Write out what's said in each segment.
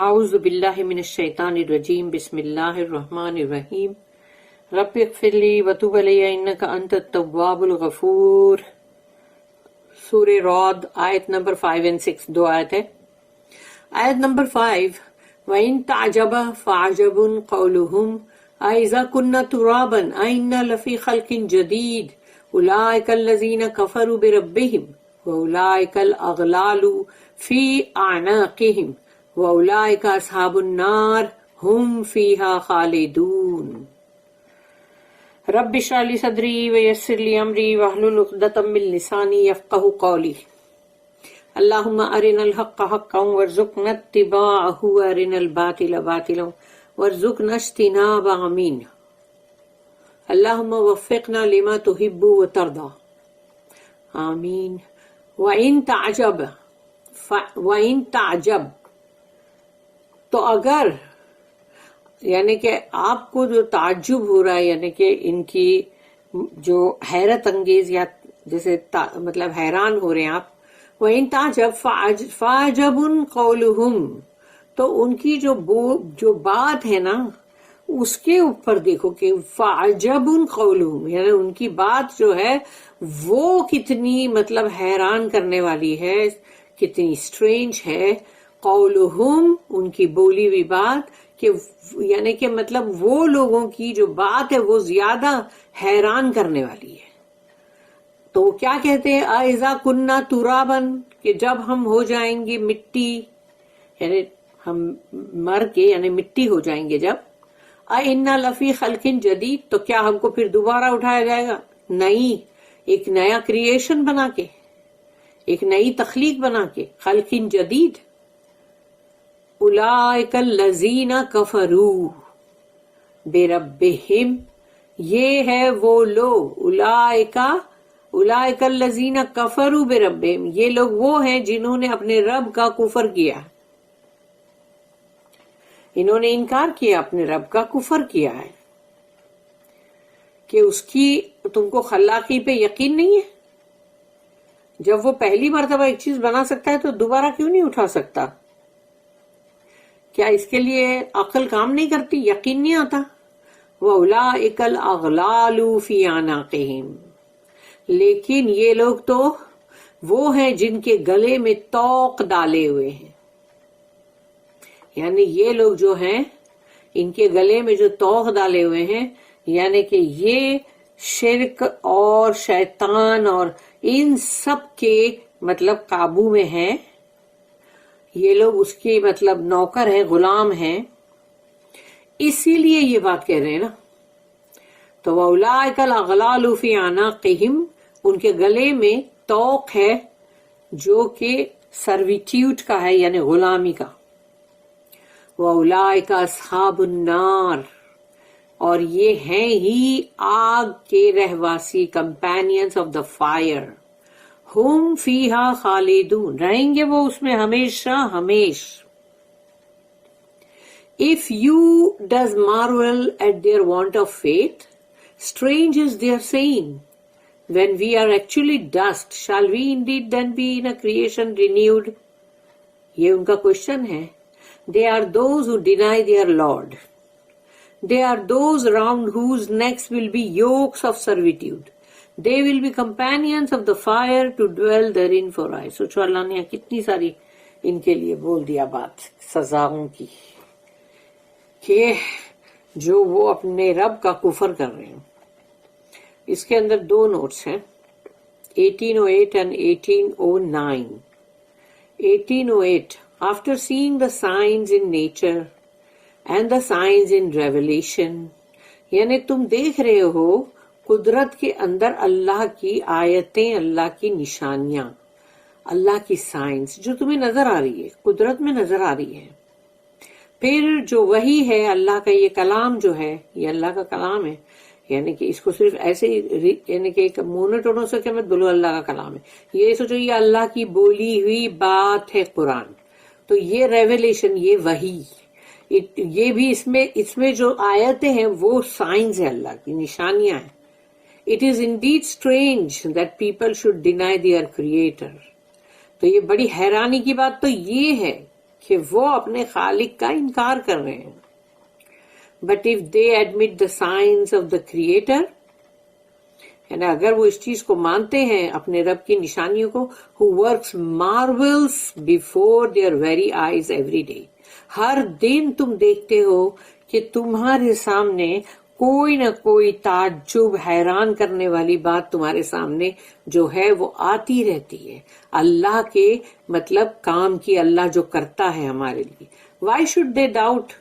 اعوذ باللہ من الشیطان الرجیم بسم اللہ الرحمن الرحیم رب اغفر لی وتب علی انک انت التواب الغفور. سورہ رعد آیت نمبر 5 and 6 دو آیت ہے. آیت نمبر 5 وَإِن تَعْجَبَ فَعَجَبٌ قَوْلُهُمْ أَإِذَا كُنَّا تُرَابًا أَإِنَّا لَفِي خَلْقٍ جَدِيدٍ أُولَٰئِكَ الَّذِينَ كَفَرُوا بِرَبِّهِمْ وَأُولَٰئِكَ الْأَغْلَالُ فِي أَعْنَاقِهِمْ وَأُولَٰئِكَ أَصْحَابُ النَّارِ هُمْ فِيهَا خَالِدُونَ. رب اشرح لي صدري ويسر لي أمري واحلل عقدة من لساني يفقهوا قولي. اللهم أرنا الحق حقا وارزقنا اتباعه وأرنا الباطل باطلا وارزقنا اجتنابه. آمين. اللهم وفقنا لما تحب وترضى. آمين. وإن تعجب تو اگر یعنی کہ آپ کو جو تعجب ہو رہا ہے یعنی کہ ان کی جو حیرت انگیز یا جیسے مطلب حیران ہو رہے ہیں آپ. وَإِن تَعْجَبْ فَعَجَبٌ قَوْلُهُمْ تو ان کی جو بات ہے نا اس کے اوپر دیکھو کہ فَعَجَبٌ قَوْلُهُمْ یعنی ان کی بات جو ہے وہ کتنی مطلب حیران کرنے والی ہے، کتنی اسٹرینج ہے. قولہم ان کی بولی ہوئی بات کہ یعنی کہ مطلب وہ لوگوں کی جو بات ہے وہ زیادہ حیران کرنے والی ہے. تو وہ کیا کہتے ہیں اذا کننا ترابن کہ جب ہم ہو جائیں گے مٹی یعنی ہم مر کے یعنی مٹی ہو جائیں گے جب انا لفی خلق جدید تو کیا ہم کو پھر دوبارہ اٹھایا جائے گا؟ نہیں، ایک نیا کریشن بنا کے، ایک نئی تخلیق بنا کے. خلق جدید. اولئک الذین کفروا بربہم یہ ہے وہ لوگ اولئک الذین کفروا بربہم یہ لوگ وہ ہیں جنہوں نے اپنے رب کا کفر کیا، انہوں نے انکار کیا، اپنے رب کا کفر کیا ہے کہ اس کی تم کو خلاقی پہ یقین نہیں ہے. جب وہ پہلی مرتبہ ایک چیز بنا سکتا ہے تو دوبارہ کیوں نہیں اٹھا سکتا؟ کیا اس کے لیے عقل کام نہیں کرتی، یقین نہیں آتا؟ وَأُولَئِكَ الْأَغْلَالُ فِي أَعْنَاقِهِمْ لیکن یہ لوگ تو وہ ہیں جن کے گلے میں طوق ڈالے ہوئے ہیں. یعنی یہ لوگ جو ہیں ان کے گلے میں جو طوق ڈالے ہوئے ہیں یعنی کہ یہ شرک اور شیطان اور ان سب کے مطلب قابو میں ہیں. یہ لوگ اس کے مطلب نوکر ہیں، غلام ہیں، اسی لیے یہ بات کہہ رہے ہیں نا. تو وَأُولَئِكَ الْأَغْلَالُ فِي أَعْنَاقِهِمْ ان کے گلے میں طوق ہے جو کہ سرویٹیوٹ کا ہے یعنی غلامی کا. وَأُولَئِكَ أَصْحَابُ النَّارِ اور یہ ہیں ہی آگ کے رہواسی، کمپینینز آف دا فائر. ہم فیہا خالدون رہیں گے وہ اس میں ہمیشہ ہمیش. If you does marvel at their want of faith, strange is their saying, when we are actually dust, shall we indeed then be in a creation renewed? یہ ان کا کوشچن ہے. They are those who deny their Lord. They are those around whose necks will be yokes of servitude. They will be companions of the fire to dwell therein for aye. سوچو اللہ نے کتنی ساری ان کے لیے بول دیا بات سزاؤں کی کہ جو وہ اپنے رب کا کفر کر رہے ہیں. اس کے اندر دو نوٹس ہیں 1808 and 1809. 1808 After seeing the signs in nature and the signs in revelation یعنی تم دیکھ رہے ہو قدرت کے اندر اللہ کی آیتیں، اللہ کی نشانیاں، اللہ کی سائنس جو تمہیں نظر آ رہی ہے، قدرت میں نظر آ رہی ہے. پھر جو وحی ہے اللہ کا، یہ کلام جو ہے یہ اللہ کا کلام ہے یعنی کہ اس کو صرف ایسے ہی یعنی کہ ایک مونوٹونو سے کہ مت بولو اللہ کا کلام ہے، یہ سوچو یہ اللہ کی بولی ہوئی بات ہے قرآن. تو یہ ریویلیشن، یہ وحی، یہ بھی اس میں جو آیتیں ہیں وہ سائنس ہے، اللہ کی نشانیاں ہیں. It is indeed strange that people should deny their creator. تو یہ بڑی حیرانی کی بات تو یہ ہے کہ وہ اپنے خالق کا انکار کر رہے ہیں. But if they admit the science of the creator, یعنی اگر وہ اس چیز کو مانتے ہیں اپنے رب کی نشانیوں کو، who works marvels before their very eyes every day، ہر دن تم دیکھتے ہو کہ تمہارے سامنے کوئی نہ کوئی تعجب، حیران کرنے والی بات تمہارے سامنے جو ہے وہ آتی رہتی ہے، اللہ کے مطلب کام کی، اللہ جو کرتا ہے ہمارے لیے. why should they doubt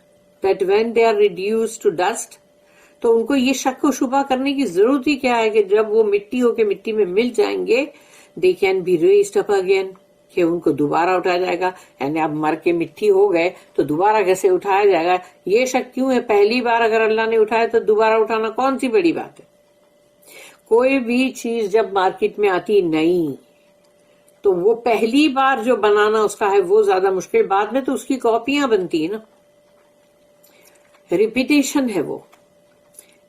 that when they are reduced to dust، تو ان کو یہ شک و شبہ کرنے کی ضرورت ہی کیا ہے کہ جب وہ مٹی ہو کے مٹی میں مل جائیں گے، they can be raised up again، کہ ان کو دوبارہ اٹھایا جائے گا. یعنی اب مر کے مٹی ہو گئے تو دوبارہ کیسے اٹھایا جائے گا، یہ شک کیوں ہے؟ پہلی بار اگر اللہ نے اٹھایا تو دوبارہ اٹھانا کون سی بڑی بات ہے؟ کوئی بھی چیز جب مارکیٹ میں آتی نہیں تو وہ پہلی بار جو بنانا اس کا ہے وہ زیادہ مشکل، بعد میں تو اس کی کاپیاں بنتی ہیں نا، ریپیٹیشن ہے وہ.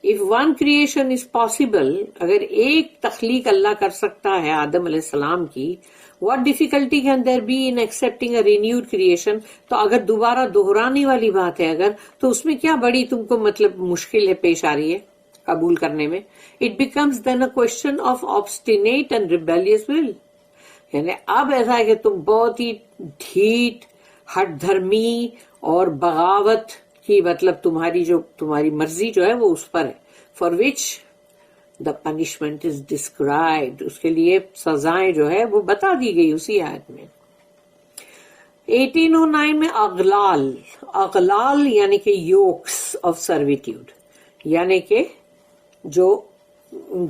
If one creation is possible، اگر ایک تخلیق اللہ کر سکتا ہے آدم علیہ السلام کی، what difficulty can there be in accepting a renewed creation، تو اگر دوبارہ دہرانے والی بات ہے اگر، تو اس میں کیا بڑی تم کو مطلب مشکل ہے پیش آ رہی ہے قبول کرنے میں؟ It becomes then a question of obstinate and rebellious will، یعنی اب ایسا ہے کہ تم بہت ہی ڈھیٹ، ہٹ دھرمی اور بغاوت کی مطلب تمہاری مرضی جو ہے وہ اس پر ہے. for which the punishment is described، اس کے لیے سزائیں جو ہے وہ بتا دی گئی اسی آیت میں. 1809 میں اغلال یعنی کہ یوکس آف سرویٹیوڈ، یعنی کہ جو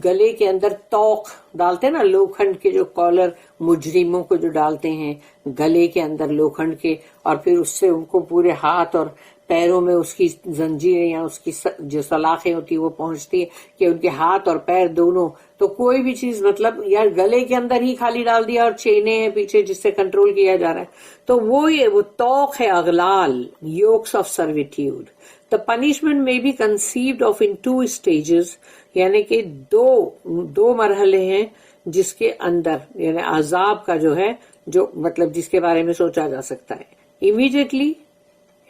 گلے کے اندر توق ڈالتے ہیں نا، لوکھنڈ کے جو کالر مجرموں کو جو ڈالتے ہیں گلے کے اندر لوکھنڈ کے، اور پھر اس سے ان کو پورے ہاتھ اور پیروں میں اس کی زنجیریں یا اس کی جو سلاخیں ہوتی وہ پہنچتی ہے کہ ان کے ہاتھ اور پیر دونوں، تو کوئی بھی چیز مطلب یا گلے کے اندر ہی خالی ڈال دیا اور چینیں ہیں پیچھے جس سے کنٹرول کیا جا رہا ہے، تو وہ توق ہے اغلال، یوکس of سرویٹیوڈ. The punishment may be conceived of in two stages، یعنی کہ دو مرحلے ہیں جس کے اندر یعنی عذاب کا جو ہے جو مطلب جس کے بارے میں سوچا جا سکتا ہے. Immediately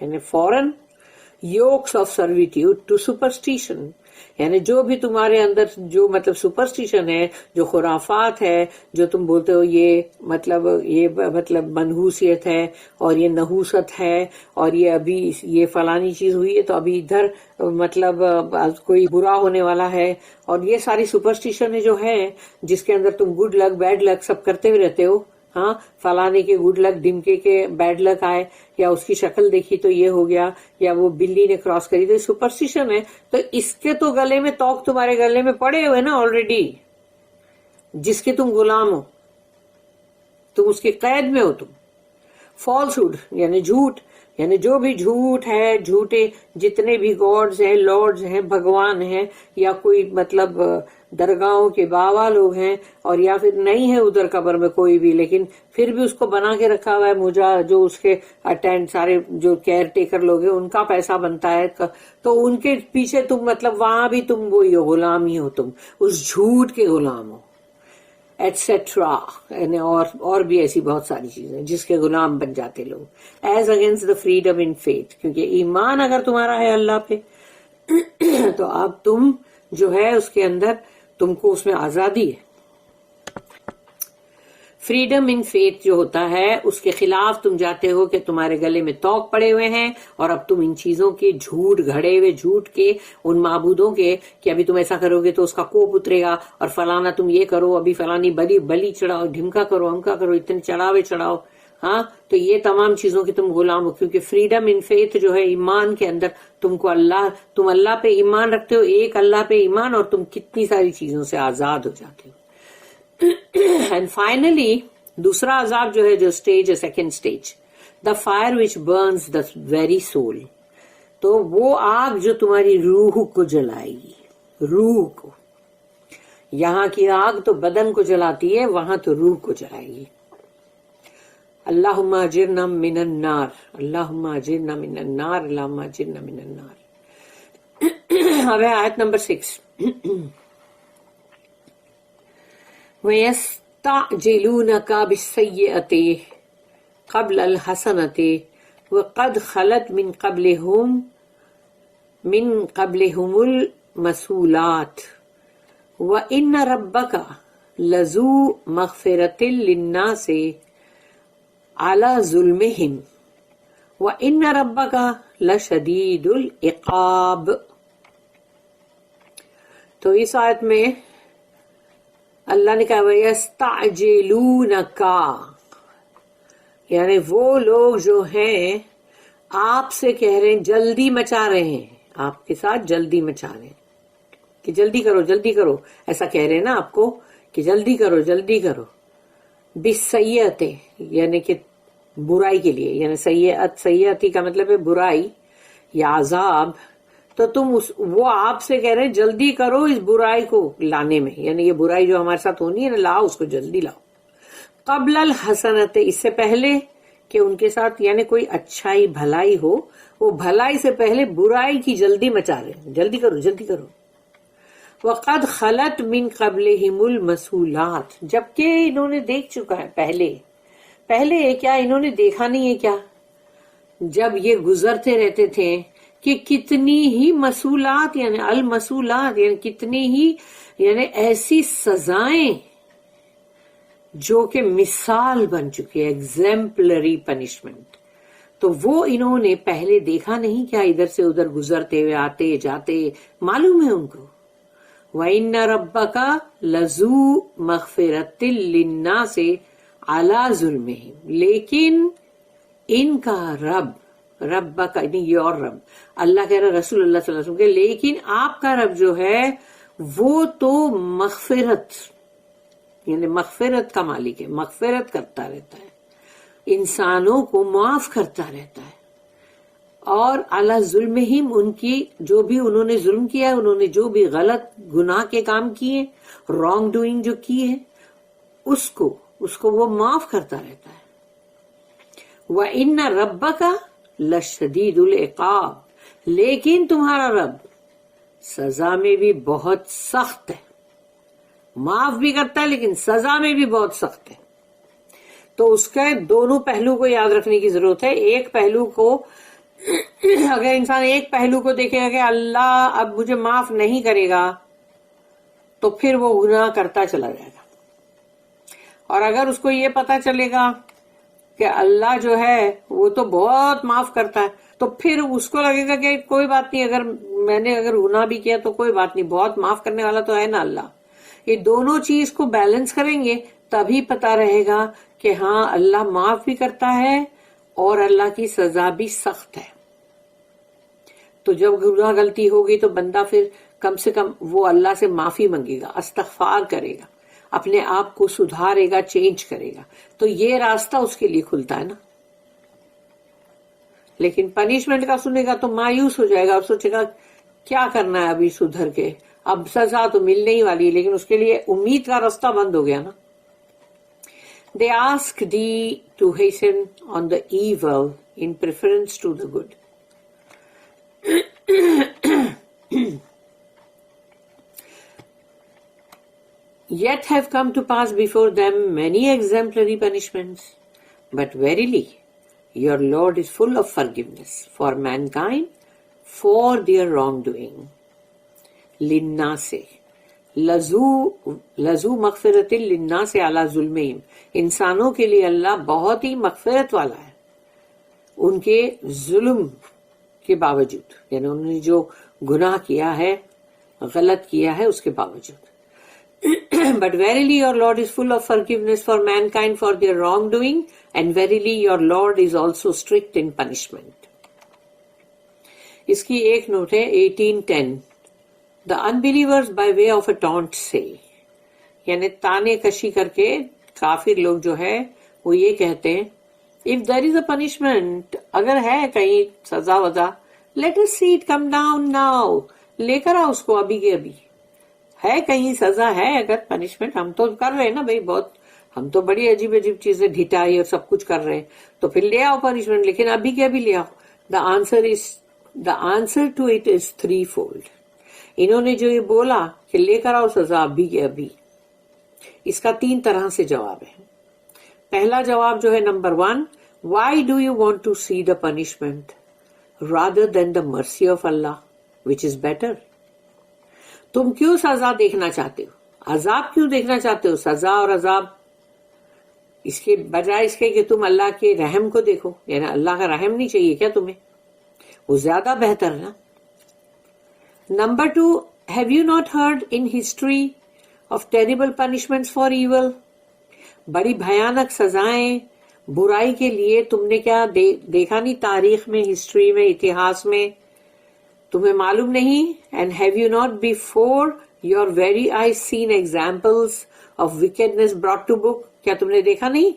یعنی فوراً، یوکس آف سرویٹیوڈ ٹو سپرسٹیشن، یعنی جو بھی تمہارے اندر جو مطلب سپرسٹیشن ہے، جو خرافات ہے، جو تم بولتے ہو یہ مطلب منحوسیت ہے اور یہ نحوست ہے اور یہ ابھی یہ فلانی چیز ہوئی ہے تو ابھی ادھر مطلب کوئی برا ہونے والا ہے، اور یہ ساری سپرسٹیشن جو ہے جس کے اندر تم گڈ لک بیڈ لک سب کرتے ہوئے رہتے ہو. ہاں، فلانے کے گڈ لک، ڈمکے کے بیڈ لک آئے، یا اس کی شکل دیکھی تو یہ ہو گیا، یا وہ بلی نے کراس کری تو سپرسٹیشن ہے. تو اس کے تو گلے میں توق تمہارے گلے میں پڑے ہوئے نا آلریڈی، جس کے تم غلام ہو، تم اس کی قید میں ہو. تم فالسہڈ یعنی جھوٹ، یعنی جو بھی جھوٹ ہے، جھوٹے جتنے بھی گاڈز ہیں، لارڈز ہیں، بھگوان ہیں، یا کوئی مطلب درگاہوں کے بابا لوگ ہیں، اور یا پھر نہیں ہے ادھر قبر میں کوئی بھی، لیکن پھر بھی اس کو بنا کے رکھا ہوا ہے موجا، جو اس کے اٹینڈ سارے جو کیئر ٹیکر لوگ ہیں ان کا پیسہ بنتا ہے، تو ان کے پیچھے تم مطلب وہاں بھی تم وہی ہو، غلام ہی ہو، تم اس جھوٹ کے غلام ہو ایٹسٹرا. اور بھی ایسی بہت ساری چیزیں جس کے غلام بن جاتے لوگ. As against the freedom in faith, کیونکہ ایمان اگر تمہارا ہے اللہ پہ تو اب تم جو ہے اس کے اندر تم کو اس میں آزادی ہے. فریڈم ان فیتھ جو ہوتا ہے اس کے خلاف تم جاتے ہو کہ تمہارے گلے میں توق پڑے ہوئے ہیں، اور اب تم ان چیزوں کے جھوٹ، گھڑے ہوئے جھوٹ کے، ان معبودوں کے کہ ابھی تم ایسا کرو گے تو اس کا کوپ اترے گا، اور فلانا تم یہ کرو، ابھی فلانی بلی چڑھاؤ، ڈھمکا کرو، امکا کرو، اتنے چڑھاوے چڑھاؤ. ہاں، تو یہ تمام چیزوں کے تم غلام ہو، کیونکہ فریڈم ان فیتھ جو ہے ایمان کے اندر تم اللہ پہ ایمان رکھتے ہو، ایک اللہ پہ ایمان، اور تم کتنی ساری چیزوں سے آزاد ہو جاتے ہو. اینڈ فائنلی دوسرا عذاب جو ہے، جو اسٹیج ہے، second stage, the fire which burns the very civil, تو وہ آگ جو تمہاری روح کو جلائے گی. روح کو، یہاں کی آگ تو بدن کو جلاتی ہے، وہاں تو روح کو جلائے گی. اللہم اجرنا من النار، اللہم اجرنا من النار، اللہم اجرنا من النار. اب ہے آیت نمبر 6. وَيَسْتَعْجِلُونَكَ بِالسَّيِّئَةِ قَبْلَ الْحَسَنَةِ وقد خلت من قبلهم المسولات وان ربک لذو مغفرۃ للناس علی ظلمہم وان ربک لشدید العقاب. تو اس آیت میں اللہ نے کہا وَيَسْتَعْجِلُونَكَ، یعنی وہ لوگ جو ہیں آپ سے کہہ رہے ہیں، جلدی مچا رہے ہیں، آپ کے ساتھ جلدی مچا رہے ہیں کہ جلدی کرو جلدی کرو، ایسا کہہ رہے ہیں نا آپ کو کہ جلدی کرو جلدی کرو. بالسیئۃ یعنی کہ برائی کے لیے، یعنی سیئتی کا مطلب ہے برائی یا عذاب. تو تم وہ آپ سے کہہ رہے ہیں جلدی کرو اس برائی کو لانے میں، یعنی یہ برائی جو ہمارے ساتھ ہونی ہے نا، لاؤ اس کو جلدی لاؤ. قبل الحسنت، اس سے پہلے کہ ان کے ساتھ یعنی کوئی اچھائی بھلائی ہو، وہ بھلائی سے پہلے برائی کی جلدی مچا رہے ہیں، جلدی کرو جلدی کرو. وقد خلت من قبلہم المسولات، جبکہ انہوں نے دیکھ چکا ہے پہلے کیا انہوں نے دیکھا نہیں ہے کیا جب یہ گزرتے رہتے تھے کہ کتنی ہی مسولات یعنی المسولات یعنی کتنی ہی یعنی ایسی سزائیں جو کہ مثال بن چکی ہے، ایگزیمپلری پنشمنٹ. تو وہ انہوں نے پہلے دیکھا نہیں کیا، ادھر سے ادھر گزرتے ہوئے آتے جاتے معلوم ہے ان کو. وَإِنَّ رَبَّكَ لَذُو مَغْفِرَةٍ لِلنَّاسِ عَلَى ظُلْمِهِمْ، لیکن ان کا رب کا یور رب، اللہ کہہ رہا رسول اللہ صلی اللہ علیہ وسلم کے، لیکن آپ کا رب جو ہے وہ تو مغفرت یعنی مغفرت کا مالک ہے، مغفرت کرتا رہتا ہے، انسانوں کو معاف کرتا رہتا ہے. اور علی ظلمہم، ان کی جو بھی انہوں نے ظلم کیا ہے، انہوں نے جو بھی غلط گناہ کے کام کیے، رانگ ڈوئنگ جو کی ہے، اس کو وہ معاف کرتا رہتا ہے. وَإِنَّ رَبَّكَ لَشَدِيدُ الْعِقَابِ، لیکن تمہارا رب سزا میں بھی بہت سخت ہے، معاف بھی کرتا ہے لیکن سزا میں بھی بہت سخت ہے. تو اس کے دونوں پہلو کو یاد رکھنے کی ضرورت ہے. ایک پہلو کو اگر انسان ایک پہلو کو دیکھے گا کہ اللہ اب مجھے معاف نہیں کرے گا، تو پھر وہ گناہ کرتا چلا جائے گا. اور اگر اس کو یہ پتا چلے گا کہ اللہ جو ہے وہ تو بہت معاف کرتا ہے، تو پھر اس کو لگے گا کہ کوئی بات نہیں، اگر میں نے گناہ بھی کیا تو کوئی بات نہیں، بہت معاف کرنے والا تو ہے نا اللہ. یہ دونوں چیز کو بیلنس کریں گے تبھی پتا رہے گا کہ ہاں اللہ معاف بھی کرتا ہے اور اللہ کی سزا بھی سخت ہے. تو جب گناہ غلطی ہوگی تو بندہ پھر کم سے کم وہ اللہ سے معافی مانگے گا، استغفار کرے گا، اپنے آپ کو سدھارے گا، چینج کرے گا، تو یہ راستہ اس کے لیے کھلتا ہے نا. لیکن پنشمنٹ کا سنے گا تو مایوس ہو جائے گا اور سوچے گا کیا کرنا ہے ابھی سدھر کے، اب سزا تو ملنے ہی والی ہے، لیکن اس کے لیے امید کا راستہ بند ہو گیا نا. They ask thee to hasten on the evil in preference to the good. Yet have come to pass before them many exemplary punishments. But verily, your Lord is full of forgiveness for mankind for their wrongdoing. Linnase. لذو مغفرت للناس علی ظلمہم، انسانوں کے لیے اللہ بہت ہی مغفرت والا ہے ان کے ظلم کے باوجود، یعنی انہوں نے جو گناہ کیا ہے، غلط کیا ہے، اس کے باوجود. But verily your Lord is full of forgiveness for mankind for their wrongdoing, and verily your Lord is also strict in punishment. اس کی ایک نوٹ ہے 18:10. The unbelievers by way of a taunt say، یعنی تانے کشی کر کے کافر لوگ جو ہے وہ یہ کہتے ہیں if there is a punishment، اگر ہے کہیں سزا وزا، let us see it come down now، لے کر آؤ اس کو ابھی کے ابھی. ہے کہیں سزا ہے اگر پنشمنٹ، ہم تو کر رہے ہیں نا بھائی، بہت ہم تو بڑی عجیب عجیب چیزیں ڈھٹائی اور سب کچھ کر رہے ہیں، تو پھر لے آؤ پنشمنٹ، لیکن ابھی کے ابھی لے آؤ. The answer to it is threefold. انہوں نے جو یہ بولا کہ لے کر آؤ سزا ابھی کے ابھی، اس کا 3 طرح سے جواب ہے. پہلا جواب جو ہے number 1، why do you want to see the punishment rather than the mercy of Allah, which is better? تم کیوں سزا دیکھنا چاہتے ہو؟ عذاب کیوں دیکھنا چاہتے ہو؟ سزا اور عذاب اس کے بجائے اس کے کہ تم اللہ کے رحم کو دیکھو. یعنی اللہ کا رحم نہیں چاہیے کیا تمہیں؟ وہ زیادہ بہتر نا. Number 2, have you not heard in history of terrible punishments for evil? بڑی بھیانک سزائیں برائی کے لیے تم نے کیا دیکھا نہیں تاریخ میں، ہسٹری میں، اتہاس میں؟ تمہیں معلوم نہیں؟ And have you not before your very eyes seen examples of wickedness brought to book? کیا تم نے دیکھا نہیں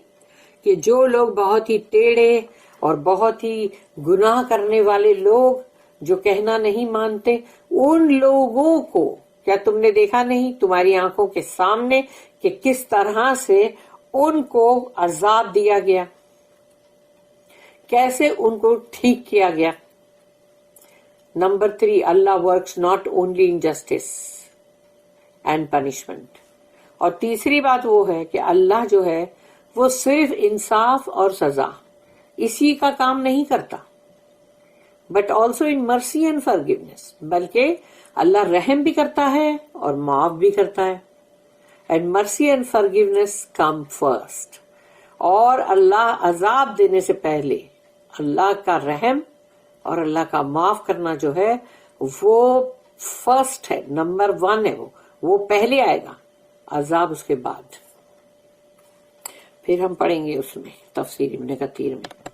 کہ جو لوگ بہت ہی ٹیڑھے اور بہت ہی گناہ کرنے والے لوگ جو کہنا نہیں مانتے، ان لوگوں کو کیا تم نے دیکھا نہیں تمہاری آنکھوں کے سامنے کہ کس طرح سے ان کو عذاب دیا گیا، کیسے ان کو ٹھیک کیا گیا. Number 3, Allah works not only in justice and punishment. اور تیسری بات وہ ہے کہ اللہ جو ہے وہ صرف انصاف اور سزا اسی کا کام نہیں کرتا، but also in mercy and forgiveness, بلکہ اللہ رحم بھی کرتا ہے اور معاف بھی کرتا ہے. And mercy and forgiveness come first. اور اللہ عذاب دینے سے پہلے اللہ کا رحم اور اللہ کا معاف کرنا جو ہے وہ فرسٹ ہے، نمبر 1 ہے، وہ پہلے آئے گا، عذاب اس کے بعد. پھر ہم پڑھیں گے اس میں تفسیر ابن کثیر میں.